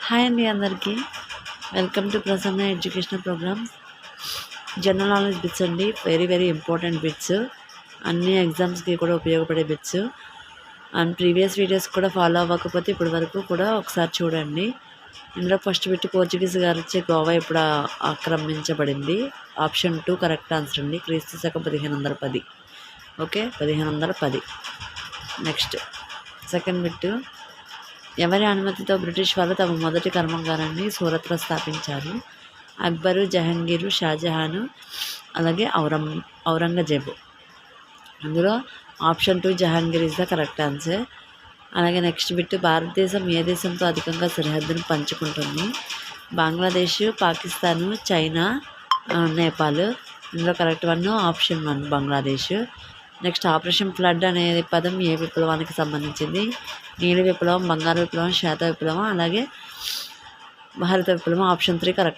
Hi అండి అందరికీ. Welcome to Prasanna educational programmes. General knowledge bits అండి, వెరీ ఇంపార్టెంట్ బిట్స్. అన్ని ఎగ్జామ్స్కి కూడా ఉపయోగపడే బిట్స్. అండ్ ప్రీవియస్ వీడియోస్ కూడా ఫాలో అవ్వకపోతే ఇప్పటి వరకు కూడా ఒకసారి చూడండి. ఇందులో ఫస్ట్ బిట్, పోర్చుగీస్ గారిచే గోవా ఎప్పుడు ఆక్రమించబడింది? ఆప్షన్ 2 కరెక్ట్ ఆన్సర్ అండి. క్రీస్తు శకం 1510. ఓకే, 1510. నెక్స్ట్ సెకండ్ బిట్, ఎవరి అనుమతితో బ్రిటిష్ వాళ్ళు తమ మొదటి కర్మాగారాన్ని సూరత్లో స్థాపించారు? అక్బరు, జహంగీరు, షాజహాను, అలాగే ఔరంగజేబు. అందులో option 2 Jahangir is the correct answer. అలాగే నెక్స్ట్ బిట్, భారతదేశం ఏ దేశంతో అధికంగా సరిహద్దును పంచుకుంటుంది? బంగ్లాదేశ్, పాకిస్తాను, చైనా, నేపాల్. ఇందులో correct one option 1 Bangladesh. Next, operation flood అనే పదం ఏ విప్లవానికి సంబంధించింది? నీలి విప్లవం, బంగారు విప్లవం, శ్వేత విప్లవం, అలాగే భారత విప్లవం. Option 3 correct.